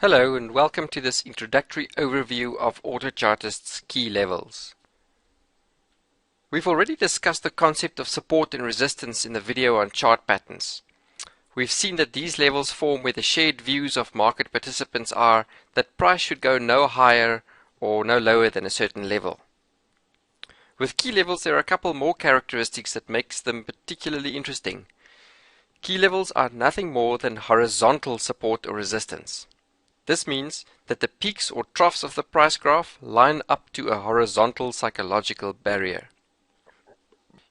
Hello and welcome to this introductory overview of Autochartist's key levels. We've already discussed the concept of support and resistance in the video on chart patterns. We've seen that these levels form where the shared views of market participants are that price should go no higher or no lower than a certain level. With key levels there are a couple more characteristics that makes them particularly interesting. Key levels are nothing more than horizontal support or resistance. This means that the peaks or troughs of the price graph line up to a horizontal psychological barrier.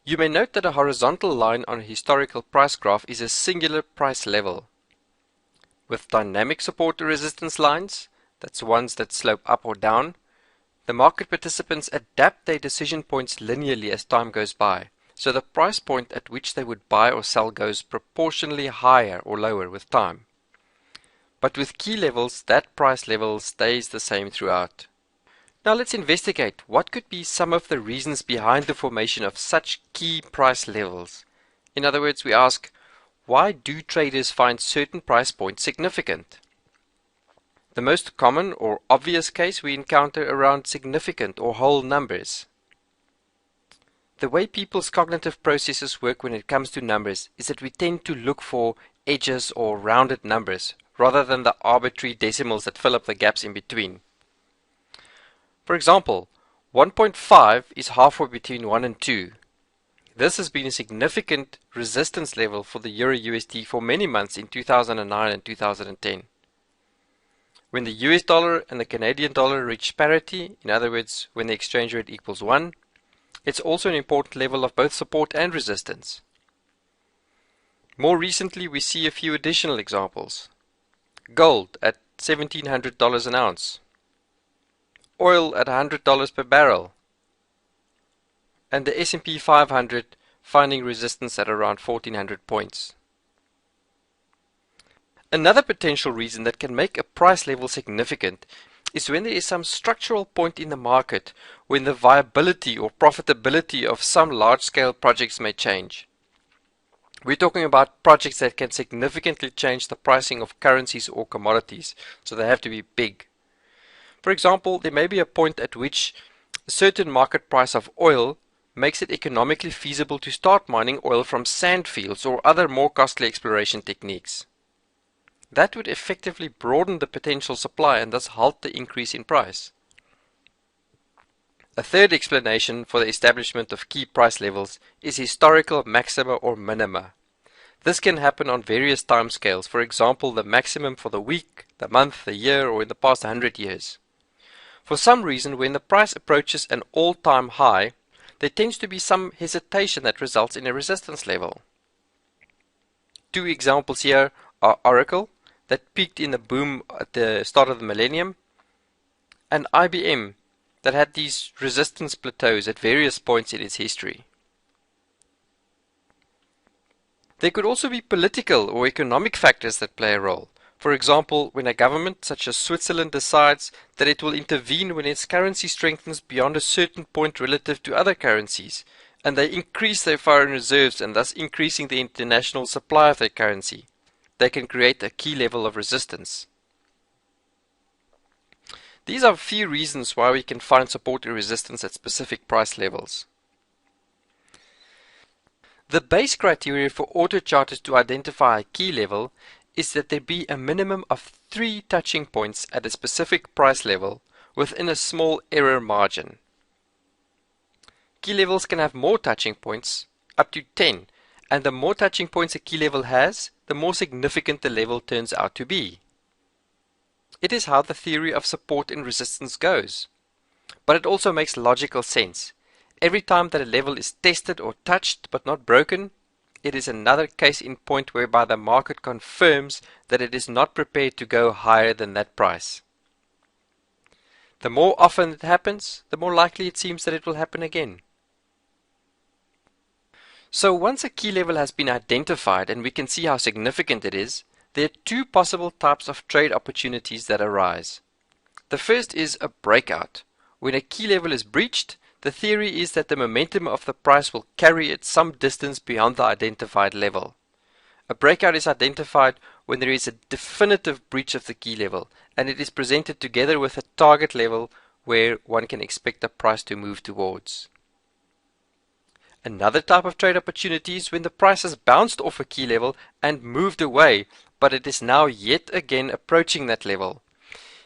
You may note that a horizontal line on a historical price graph is a singular price level. With dynamic support or resistance lines, that's ones that slope up or down, the market participants adapt their decision points linearly as time goes by, so the price point at which they would buy or sell goes proportionally higher or lower with time. But with key levels, that price level stays the same throughout. Now let's investigate what could be some of the reasons behind the formation of such key price levels. In other words, we ask, why do traders find certain price points significant? The most common or obvious case we encounter around significant or whole numbers. The way people's cognitive processes work when it comes to numbers is that we tend to look for edges or rounded numbers rather than the arbitrary decimals that fill up the gaps in between. For example, 1.5 is halfway between 1 and 2. This has been a significant resistance level for the Euro-USD for many months in 2009 and 2010. When the US dollar and the Canadian dollar reach parity, in other words, when the exchange rate equals 1, it's also an important level of both support and resistance. More recently, we see a few additional examples. Gold at $1,700 an ounce. Oil at $100 per barrel, and the S&P 500 finding resistance at around 1400 points. Another potential reason that can make a price level significant is when there is some structural point in the market when the viability or profitability of some large-scale projects may change. We're talking about projects that can significantly change the pricing of currencies or commodities, so they have to be big. For example, there may be a point at which a certain market price of oil makes it economically feasible to start mining oil from sand fields or other more costly exploration techniques. That would effectively broaden the potential supply and thus halt the increase in price. A third explanation for the establishment of key price levels is historical maxima or minima. This can happen on various timescales, for example the maximum for the week, the month, the year, or in the past 100 years. For some reason, when the price approaches an all-time high, there tends to be some hesitation that results in a resistance level. Two examples here are Oracle, that peaked in the boom at the start of the millennium, and IBM, that had these resistance plateaus at various points in its history. There could also be political or economic factors that play a role. For example, when a government such as Switzerland decides that it will intervene when its currency strengthens beyond a certain point relative to other currencies, and they increase their foreign reserves and thus increasing the international supply of their currency, they can create a key level of resistance. These are a few reasons why we can find support and resistance at specific price levels. The base criteria for Autochartist to identify a key level is that there be a minimum of 3 touching points at a specific price level within a small error margin. Key levels can have more touching points, up to 10, and the more touching points a key level has, the more significant the level turns out to be. It is how the theory of support and resistance goes. But it also makes logical sense. Every time that a level is tested or touched but not broken, it is another case in point whereby the market confirms that it is not prepared to go higher than that price. The more often it happens, the more likely it seems that it will happen again. So once a key level has been identified and we can see how significant it is, there are 2 possible types of trade opportunities that arise. The first is a breakout. When a key level is breached, the theory is that the momentum of the price will carry it some distance beyond the identified level. A breakout is identified when there is a definitive breach of the key level, and it is presented together with a target level where one can expect the price to move towards. Another type of trade opportunity is when the price has bounced off a key level and moved away, but it is now yet again approaching that level.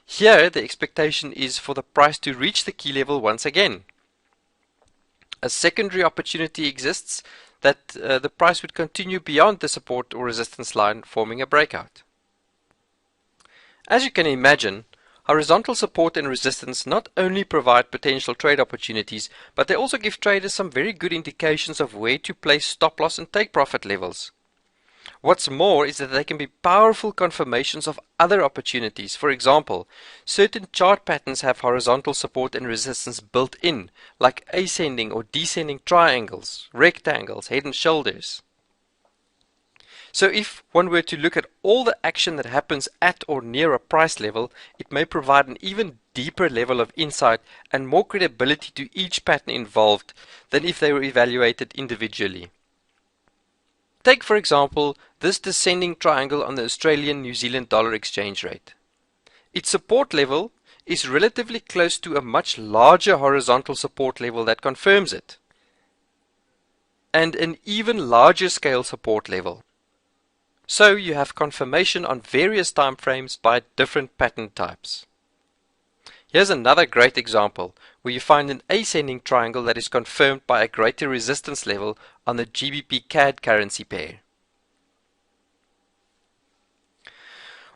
Here, the expectation is for the price to reach the key level once again. A secondary opportunity exists that the price would continue beyond the support or resistance line, forming a breakout. As you can imagine, horizontal support and resistance not only provide potential trade opportunities, but they also give traders some very good indications of where to place stop loss and take profit levels. What's more is that they can be powerful confirmations of other opportunities. For example, certain chart patterns have horizontal support and resistance built in, like ascending or descending triangles, rectangles, head and shoulders. So if one were to look at all the action that happens at or near a price level, it may provide an even deeper level of insight and more credibility to each pattern involved than if they were evaluated individually. Take, for example, this descending triangle on the Australian-New Zealand dollar exchange rate. Its support level is relatively close to a much larger horizontal support level that confirms it, and an even larger scale support level. So you have confirmation on various time frames by different pattern types. Here's another great example where you find an ascending triangle that is confirmed by a greater resistance level on the GBPCAD currency pair.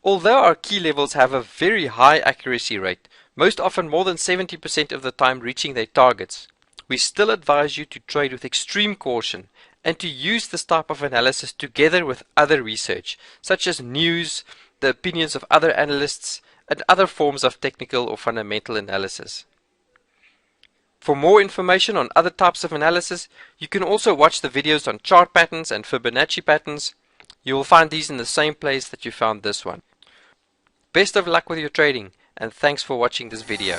Although our key levels have a very high accuracy rate, most often more than 70% of the time reaching their targets, we still advise you to trade with extreme caution and to use this type of analysis together with other research, such as news, the opinions of other analysts, and other forms of technical or fundamental analysis. For more information on other types of analysis, you can also watch the videos on chart patterns and Fibonacci patterns. You will find these in the same place that you found this one. Best of luck with your trading, and thanks for watching this video.